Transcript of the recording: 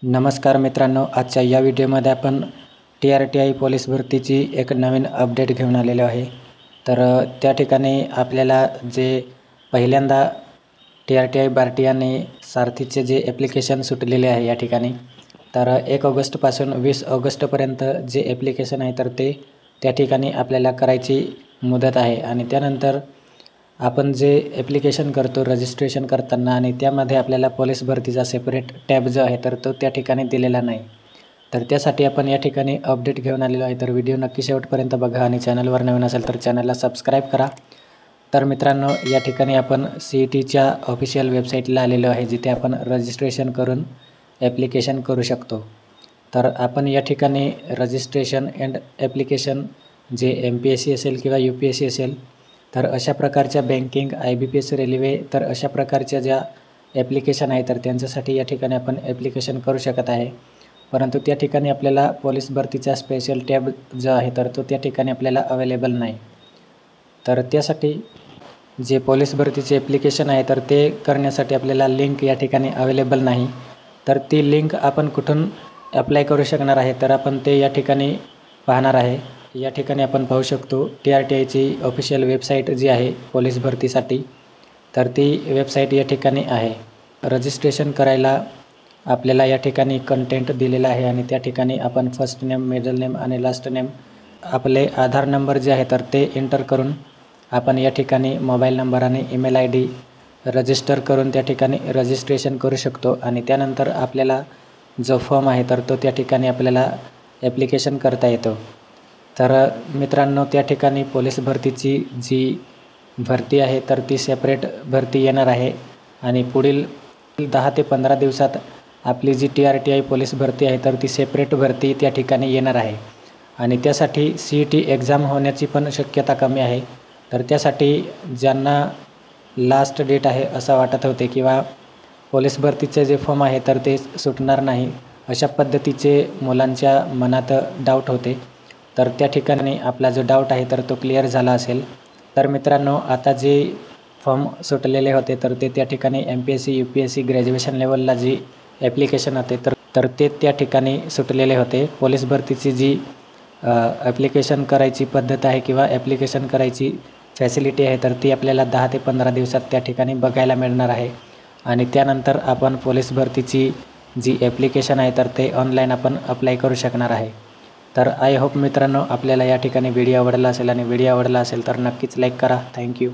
नमस्कार मित्रांनो, आजच्या या व्हिडिओमध्ये आपण TRTI पोलीस भरतीची एक नवीन अपडेट घेऊन आलेलो आहे। तर त्या ठिकाणी आपल्याला जे पहिल्यांदा TRTI बार्टी आणि सारथीचे जे ॲप्लिकेशन सुटलेले आहे या ठिकाणी, तर 1 ऑगस्टपासून 20 ऑगस्टपर्यंत जे ॲप्लिकेशन आहे तर ते त्या ठिकाणी आपल्याला करायची मुदत आहे। आणि त्यानंतर आपण जे ॲप्लिकेशन करतो रजिस्ट्रेशन करताना आणि त्यामध्ये आपल्याला पोलीस भरतीचा सेपरेट टॅब जो आहे तर तो त्या ठिकाणी दिलेला नाही। तर त्यासाठी आपण या ठिकाणी अपडेट घेऊन आलेलो आहे। तर व्हिडिओ नक्की शेवटपर्यंत बघा आणि चॅनलवर नवीन असेल तर चॅनलला सबस्क्राईब करा। तर मित्रांनो, या ठिकाणी आपण CETच्या ऑफिशियल वेबसाईटला आलेलो आहे, जिथे आपण रजिस्ट्रेशन करून ॲप्लिकेशन करू शकतो। तर आपण या ठिकाणी रजिस्ट्रेशन अँड ॲप्लिकेशन जे MPSC असेल किंवा UPSC असेल, तर अशा प्रकारच्या बँकिंग, IBPS, रेल्वे, तर अशा प्रकारच्या ज्या ॲप्लिकेशन आहे तर त्यांच्यासाठी या ठिकाणी आपण ॲप्लिकेशन करू शकत आहे। परंतु त्या ठिकाणी आपल्याला पोलीस भरतीचा स्पेशल टॅब जो आहे तर तो त्या ठिकाणी आपल्याला अवेलेबल नाही। तर त्यासाठी जे पोलीस भरतीचे ॲप्लिकेशन आहे तर ते करण्यासाठी आपल्याला लिंक या ठिकाणी अवेलेबल नाही। तर ती लिंक आपण कुठून अप्लाय करू शकणार आहे, तर आपण ते या ठिकाणी पाहणार आहे। या ठिकाणी आपण पाहू शकतो TRTIची ऑफिशियल वेबसाईट जी आहे पोलीस भरतीसाठी, तर ती वेबसाईट या ठिकाणी आहे। रजिस्ट्रेशन करायला आपल्याला या ठिकाणी कंटेंट दिलेला आहे आणि त्या ठिकाणी आपण फर्स्ट नेम, मिडल नेम आणि लास्ट नेम, आपले आधार नंबर जे आहे तर ते एंटर करून आपण या ठिकाणी मोबाईल नंबर आणि ईमेल ID रजिस्टर करून त्या ठिकाणी रजिस्ट्रेशन करू शकतो। आणि त्यानंतर आपल्याला जो फॉर्म आहे तर तो त्या ठिकाणी आपल्याला ॲप्लिकेशन करता येतो। तर मित्रांनो, त्या ठिकाणी पोलीस भरतीची जी भरती आहे तर ती सेपरेट भरती येणार आहे आणि पुढील 10 ते 15 दिवसात आपली जी TRTI पोलीस भरती आहे तर ती सेपरेट भरती त्या ठिकाणी येणार आहे। आणि त्यासाठी CET एक्झाम होण्याची पण शक्यता कमी आहे। तर त्यासाठी ज्यांना लास्ट डेट आहे असं वाटत होते किंवा पोलीस भरतीचे जे फॉर्म आहे तर ते सुटणार नाही, अशा पद्धतीचे मुलांच्या मनात डाऊट होते, तर त्या ठिकाणी आपला जो डाऊट आहे तर तो क्लिअर झाला असेल। तर मित्रांनो, आता जे फॉर्म सुटलेले होते तर ते त्या ठिकाणी MPSC, UPSC ग्रॅज्युएशन लेवलला जी ॲप्लिकेशन होते तर ते त्या ठिकाणी सुटलेले होते। पोलीस भरतीची जी ॲप्लिकेशन करायची पद्धत आहे किंवा ॲप्लिकेशन करायची फॅसिलिटी आहे तर ती आपल्याला 10 ते 15 दिवसात त्या ठिकाणी बघायला मिळणार आहे। आणि त्यानंतर आपण पोलीस भरतीची जी ॲप्लिकेशन आहे तर ते ऑनलाईन आपण अप्लाय करू शकणार आहे। तर आय होप मित्रांनो, आपल्याला या ठिकाणी व्हिडिओ आवडला असेल आणि व्हिडिओ आवडला असेल तर नक्कीच लाईक करा। थँक्यू।